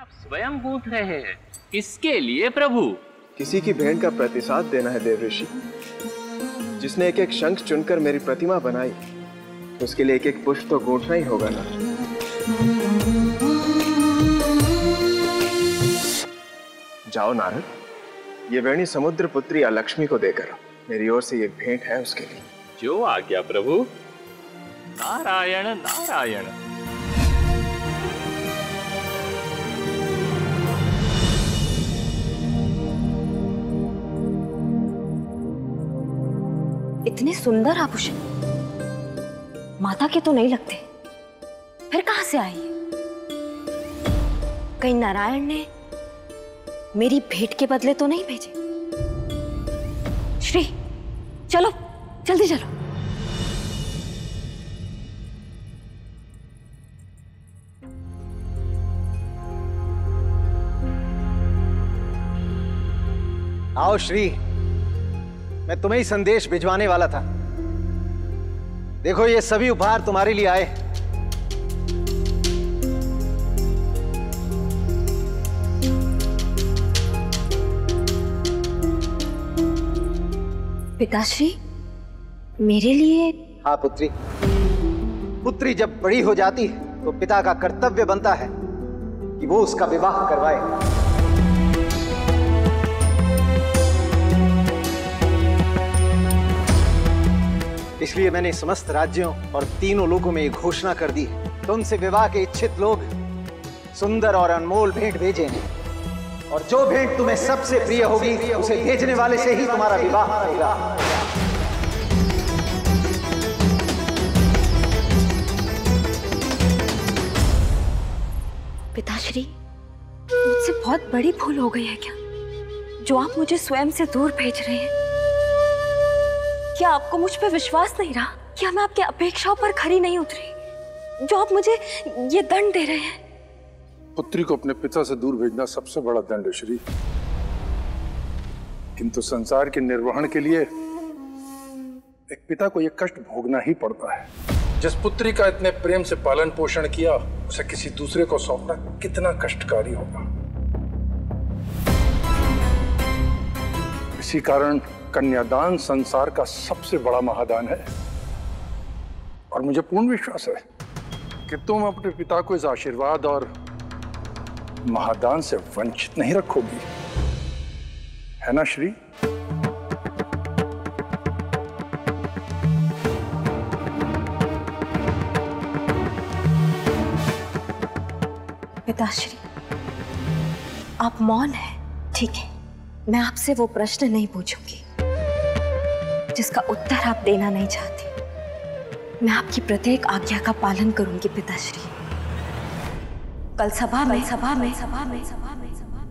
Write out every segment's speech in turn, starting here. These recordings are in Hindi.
आप स्वयं गूंथ रहे हैं। किसके लिए प्रभु? किसी की भेंट का प्रतिसाद देना है देव ऋषि। जिसने एक एक शंख चुनकर मेरी प्रतिमा बनाई, उसके लिए एक एक पुष्प तो गूंथना ही होगा ना। जाओ नारद, ये वेणी समुद्र पुत्री अलक्ष्मी को देकर मेरी ओर से ये भेंट है उसके लिए। जो आज्ञा प्रभु। नारायण नारायण। इतने सुंदर आभूषण माता के तो नहीं लगते, फिर कहां से आए? कहीं नारायण ने मेरी भेंट के बदले तो नहीं भेजे? श्री चलो, जल्दी चलो। आओ श्री, मैं तुम्हें ही संदेश भिजवाने वाला था। देखो ये सभी उपहार तुम्हारे लिए आए। पिताश्री, मेरे लिए? हाँ पुत्री, पुत्री जब बड़ी हो जाती है तो पिता का कर्तव्य बनता है कि वो उसका विवाह करवाए। इसलिए मैंने समस्त राज्यों और तीनों लोगों में ये घोषणा कर दी है, तुमसे विवाह के इच्छित लोग सुंदर और अनमोल भेंट भेजे हैं, और जो भेंट तुम्हें सबसे प्रिय होगी उसे भेजने वाले से ही तुम्हारा विवाह होगा। पिताश्री, मुझसे बहुत बड़ी भूल हो गई है क्या, जो आप मुझे स्वयं से दूर भेज रहे हैं? क्या आपको मुझ पर विश्वास नहीं रहा? क्या मैं आपकी अपेक्षाओं पर खरी नहीं उतरी, जो आप मुझे ये दंड दे रहे हैं? पुत्री को अपने पिता से दूर भेजना सबसे बड़ा दंड है श्री, किंतु संसार के निर्वहन के लिए एक पिता को यह कष्ट भोगना ही पड़ता है। जिस पुत्री का इतने प्रेम से पालन पोषण किया, उसे किसी दूसरे को सौंपना कितना कष्टकारी होगा। इसी कारण कन्यादान संसार का सबसे बड़ा महादान है, और मुझे पूर्ण विश्वास है कि तुम अपने पिता को इस आशीर्वाद और महादान से वंचित नहीं रखोगी, है ना श्री? पिताश्री, आप मौन हैं, ठीक है। मैं आपसे वो प्रश्न नहीं पूछूंगी जिसका उत्तर आप देना नहीं चाहती। मैं आपकी प्रत्येक आज्ञा का पालन करूंगी पिताश्री। कल सभा में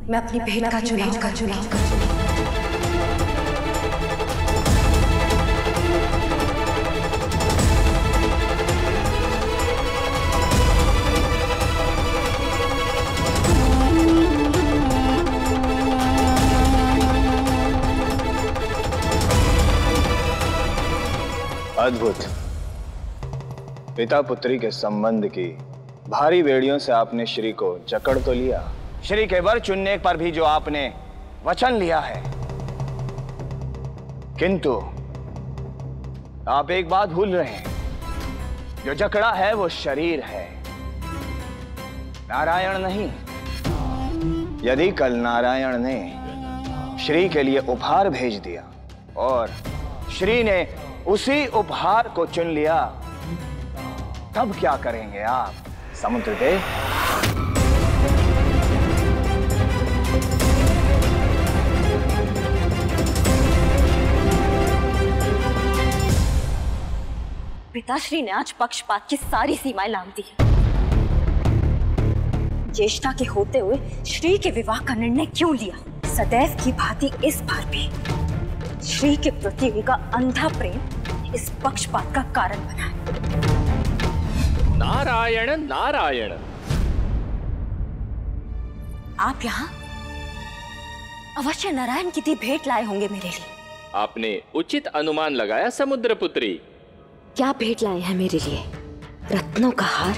मैं अपनी भेंट का चुनाव करूंगी। अद्भुत। पिता पुत्री के संबंध की भारी बेड़ियों से आपने श्री को जकड़ तो लिया, श्री के वर चुनने पर भी जो आपने वचन लिया है, किंतु आप एक बात भूल रहे हैं, जो जकड़ा है वो शरीर है, नारायण नहीं। यदि कल नारायण ने श्री के लिए उपहार भेज दिया और श्री ने उसी उपहार को चुन लिया, तब क्या करेंगे आप समुद्र देव? पिताश्री ने आज पक्षपात की सारी सीमाएं लांघ दी है। ज्येष्ठा के होते हुए श्री के विवाह का निर्णय क्यों लिया? सदैव की भांति इस बार भी श्री के प्रति उनका अंधा प्रेम इस पक्षपात का कारण बना है। नारायण नारायण। आप यहाँ अवश्य नारायण की दी भेंट लाए होंगे मेरे लिए। आपने उचित अनुमान लगाया समुद्रपुत्री। क्या भेंट लाए हैं मेरे लिए? रत्नों का हार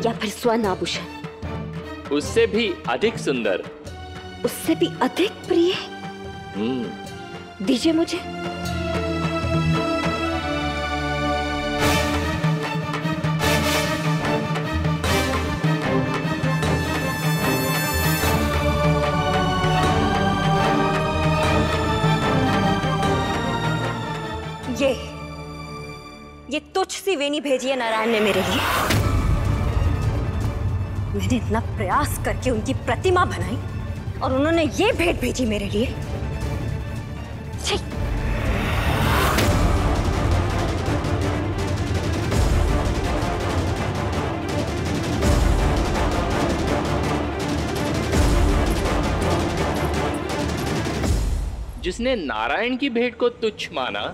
या फिर स्वर्ण आभूषण? उससे भी अधिक सुंदर। उससे भी अधिक प्रिय? दीजिए मुझे। ये तुच्छ सी वेणी भेजी है नारायण ने मेरे लिए। मैंने इतना प्रयास करके उनकी प्रतिमा बनाई और उन्होंने ये भेंट भेजी मेरे लिए। छी! जिसने नारायण की भेंट को तुच्छ माना,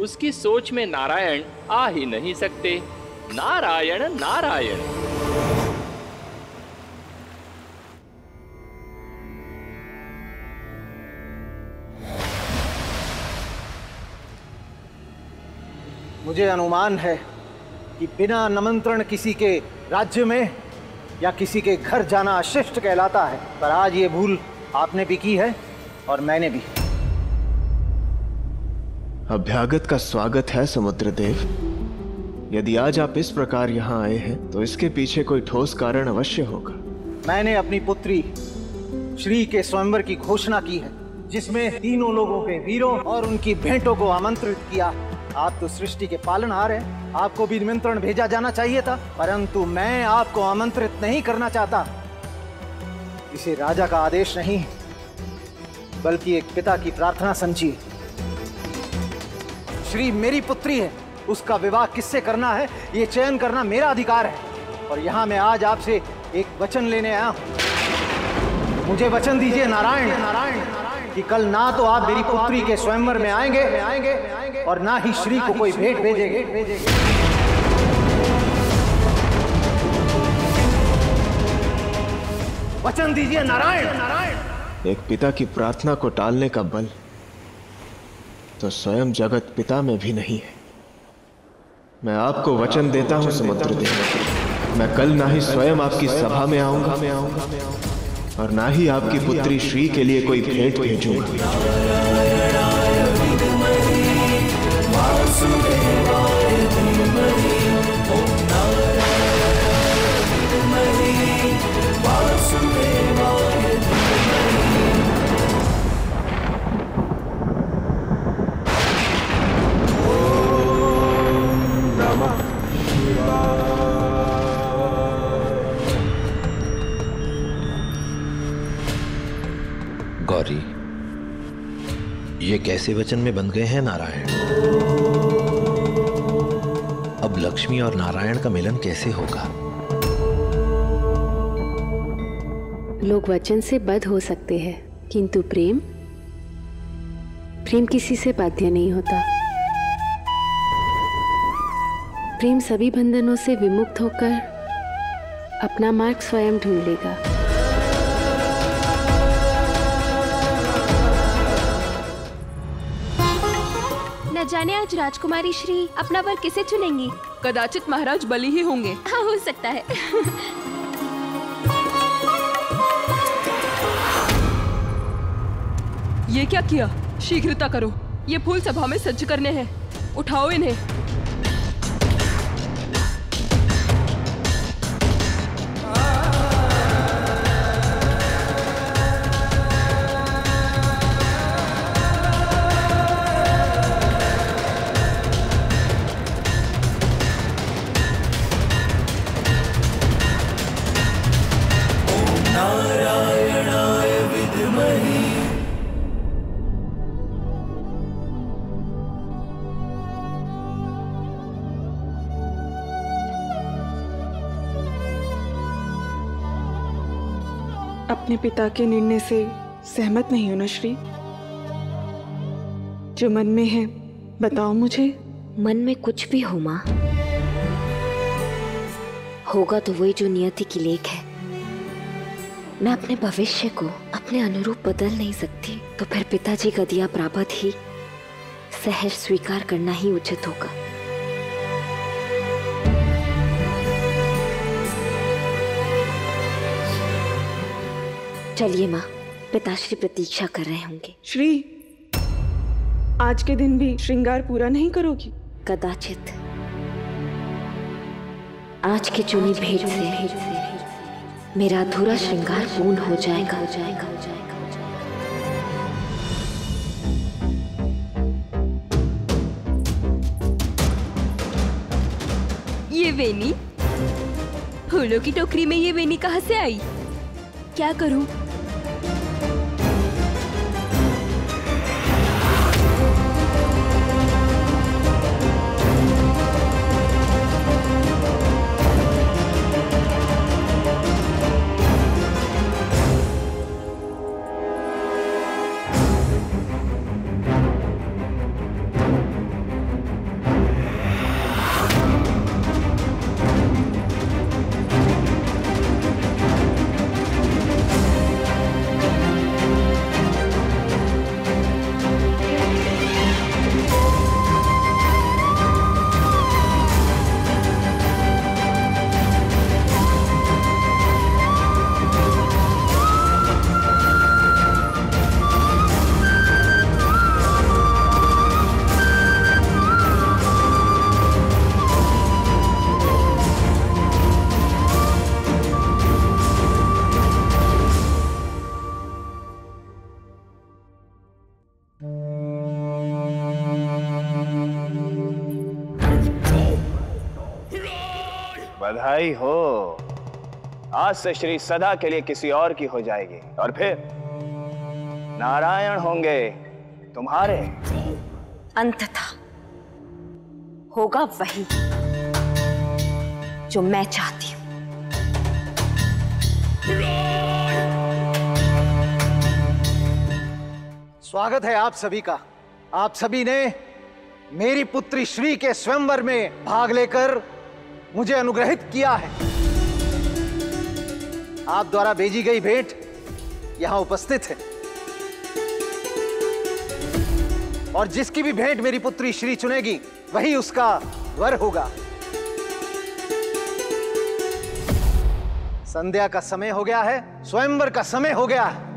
उसकी सोच में नारायण आ ही नहीं सकते। नारायण नारायण। मुझे अनुमान है कि बिना निमंत्रण किसी के राज्य में या किसी के घर जाना अशिष्ट कहलाता है, पर आज ये भूल आपने भी की है और मैंने भी। अभ्यागत का स्वागत है समुद्रदेव। यदि आज आप इस प्रकार यहाँ आए हैं तो इसके पीछे कोई ठोस कारण अवश्य होगा। मैंने अपनी पुत्री श्री के स्वयंवर की घोषणा की है, जिसमें तीनों लोगों के वीरों और उनकी भेंटों को आमंत्रित किया। आप तो सृष्टि के पालनहार हैं, आपको भी निमंत्रण भेजा जाना चाहिए था, परंतु मैं आपको आमंत्रित नहीं करना चाहता। इसे राजा का आदेश नहीं बल्कि एक पिता की प्रार्थना समझिए। श्री मेरी पुत्री है, उसका विवाह किससे करना है ये चयन करना मेरा अधिकार है। और यहाँ मैं आज आपसे एक वचन लेने आया हूँ। मुझे वचन दीजिए नारायण कि कल ना तो आप मेरी पुत्री के स्वयंवर में आएंगे और ना ही श्री को कोई भेंट भेजेंगे। वचन दीजिए नारायण। एक पिता की प्रार्थना को टालने का बल तो स्वयं जगत पिता में भी नहीं है। मैं आपको वचन देता हूं समुद्रदेव, मैं कल ना ही स्वयं आपकी सभा में आऊंगा और ना ही आपकी पुत्री श्री के लिए कोई भेंट भेजूंगा। गौरी, ये कैसे वचन में बंध गए हैं नारायण? अब लक्ष्मी और नारायण का मिलन कैसे होगा? लोग वचन से बद्ध हो सकते हैं, किंतु प्रेम किसी से बाध्य नहीं होता। प्रेम सभी बंधनों से विमुक्त होकर अपना मार्ग स्वयं ढूंढ लेगा। न जाने आज राजकुमारी श्री अपना वर किसे चुनेंगी? कदाचित महाराज बलि ही होंगे। हाँ, हो सकता है। ये क्या किया? शीघ्रता करो, ये फूल सभा में सज्ज करने हैं। उठाओ इन्हें। अपने पिता के निर्णय से सहमत नहीं हो ना श्री? जो मन में है बताओ मुझे। मन में कुछ भी हो माँ, होगा तो वही जो नियति की लेख है। मैं अपने भविष्य को अपने अनुरूप बदल नहीं सकती, तो फिर पिताजी का दिया प्रारब्ध ही सहज स्वीकार करना ही उचित होगा। चलिए माँ, पिताश्री प्रतीक्षा कर रहे होंगे। श्री, आज के दिन भी श्रृंगार पूरा नहीं करोगी? कदाचित आज की चुनी भेंट से मेरा अधूरा श्रृंगार पूर्ण हो जाएगा। ये वेनी, फूलों की टोकरी में ये वेनी कहाँ से आई? क्या करूं? बधाई हो, आज से श्री सदा के लिए किसी और की हो जाएगी और फिर नारायण होंगे तुम्हारे। अंततः होगा वही जो मैं चाहती हूं। स्वागत है आप सभी का। आप सभी ने मेरी पुत्री श्री के स्वयंवर में भाग लेकर मुझे अनुग्रहित किया है। आप द्वारा भेजी गई भेंट यहां उपस्थित है और जिसकी भी भेंट मेरी पुत्री श्री चुनेगी वही उसका वर होगा। संध्या का समय हो गया है, स्वयंवर का समय हो गया है।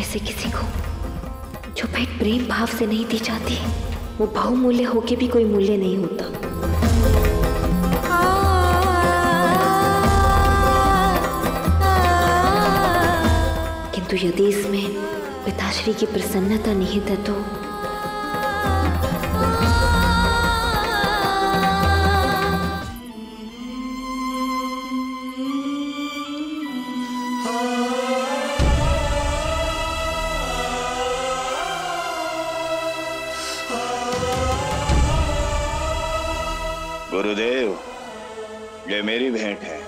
से किसी को जो भेंट प्रेम भाव से नहीं दी जाती, वो बहुमूल्य होके भी कोई मूल्य नहीं होता। किंतु यदि इसमें पिताश्री की प्रसन्नता निहित है तो गुरुदेव, ये मेरी भेंट है।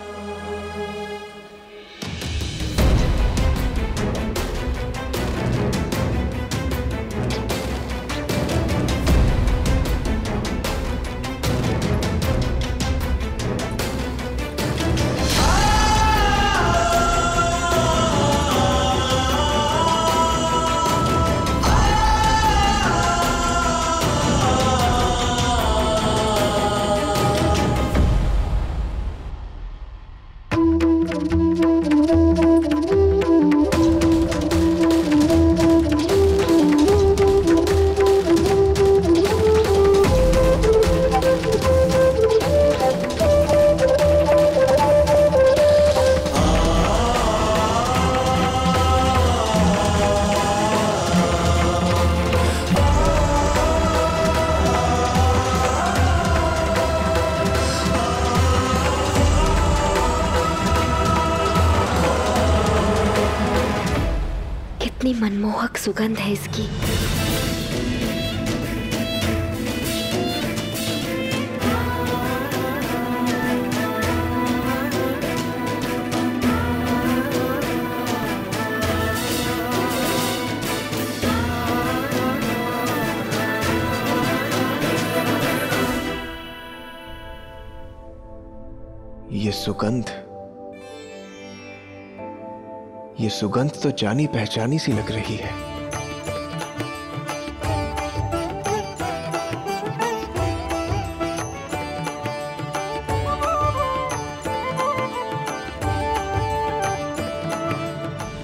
मनमोहक सुगंध है इसकी। ये सुगंध तो जानी पहचानी सी लग रही है।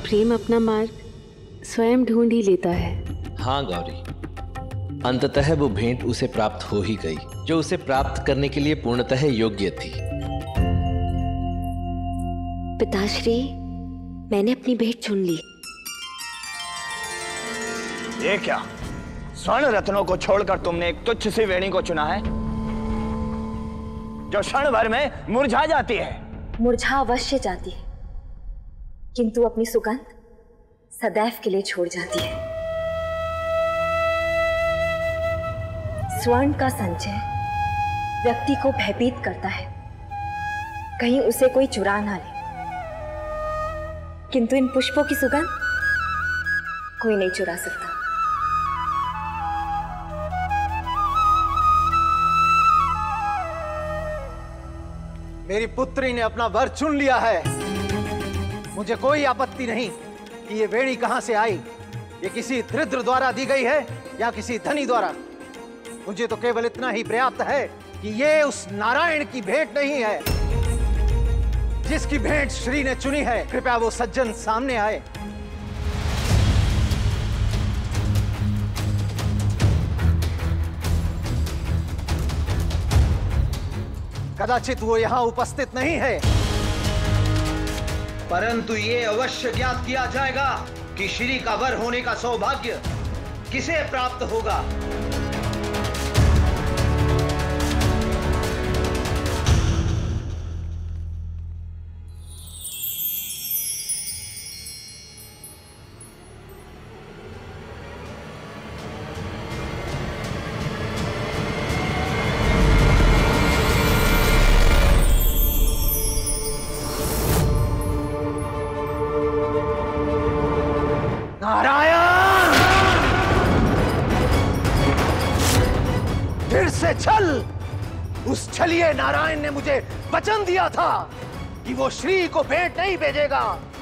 प्रेम अपना मार्ग स्वयं ढूंढ ही लेता है। हाँ गौरी, अंततः वो भेंट उसे प्राप्त हो ही गई जो उसे प्राप्त करने के लिए पूर्णतः योग्य थी। पिताश्री, मैंने अपनी भेंट चुन ली। ये क्या? स्वर्ण रत्नों को छोड़कर तुमने एक तुच्छ सी वेणी को चुना है जो क्षण भर में मुरझा जाती है। मुरझा अवश्य जाती है, किंतु अपनी सुगंध सदैव के लिए छोड़ जाती है। स्वर्ण का संचय व्यक्ति को भयभीत करता है, कहीं उसे कोई चुरा ना ले, किंतु इन पुष्पों की सुगंध कोई नहीं चुरा सकता। मेरी पुत्री ने अपना वर चुन लिया है। मुझे कोई आपत्ति नहीं कि ये वेणी कहां से आई, ये किसी दरिद्र द्वारा दी गई है या किसी धनी द्वारा। मुझे तो केवल इतना ही पर्याप्त है कि ये उस नारायण की भेंट नहीं है जिसकी भेंट श्री ने चुनी है। कृपया वो सज्जन सामने आए। कदाचित वो यहां उपस्थित नहीं है, परंतु ये अवश्य ज्ञात किया जाएगा कि श्री का वर होने का सौभाग्य किसे प्राप्त होगा। छल! उस छलिए नारायण ने मुझे वचन दिया था कि वो श्री को भेंट नहीं भेजेगा,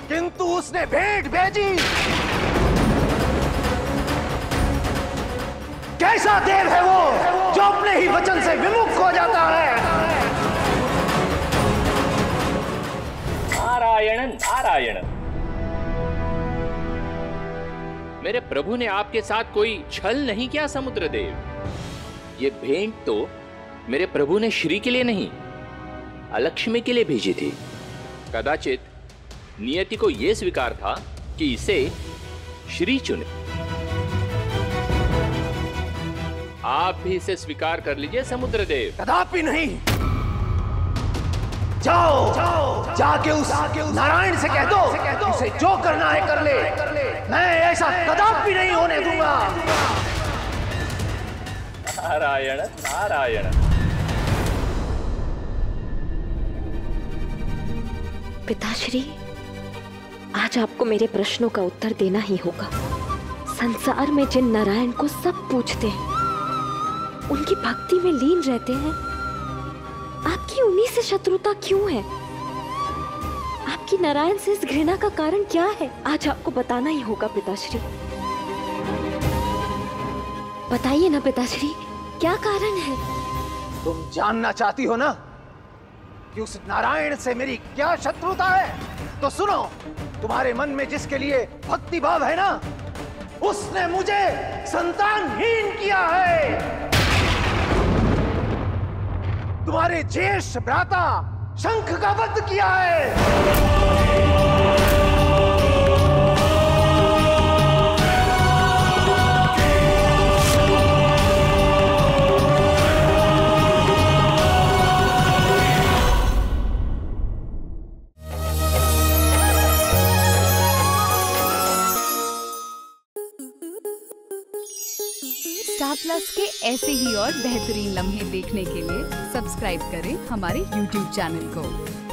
किंतु उसने भेंट भेजी। कैसा देव है वो जो अपने ही वचन से विमुख हो जाता है। नारायण नारायण, मेरे प्रभु ने आपके साथ कोई छल नहीं किया समुद्रदेव। ये भेंट तो मेरे प्रभु ने श्री के लिए नहीं, अलक्ष्मी के लिए भेजी थी। कदाचित नियति को यह स्वीकार था कि इसे श्री चुने। आप भी इसे स्वीकार कर लीजिए समुद्रदेव। कदापि नहीं। जाओ जाके उस नारायण से कह दो उसे जो करना है कर ले। मैं ऐसा कदापि नहीं होने दूंगा। नारायण नारायण। पिताश्री, आज आपको मेरे प्रश्नों का उत्तर देना ही होगा। संसार में जिन नारायण को सब पूछते हैं, उनकी भक्ति में लीन रहते हैं, आपकी उन्हीं से शत्रुता क्यों है? आपकी नारायण से इस घृणा का कारण क्या है? आज आपको बताना ही होगा पिताश्री। बताइए ना पिताश्री, क्या कारण है? तुम जानना चाहती हो ना कि उस नारायण से मेरी क्या शत्रुता है? तो सुनो, तुम्हारे मन में जिसके लिए भक्ति भाव है ना, उसने मुझे संतानहीन किया है। तुम्हारे ज्येष्ठ भ्राता शंख का वध किया है। स्टार प्लस के ऐसे ही और बेहतरीन लम्हे देखने के लिए सब्सक्राइब करें हमारे YouTube चैनल को।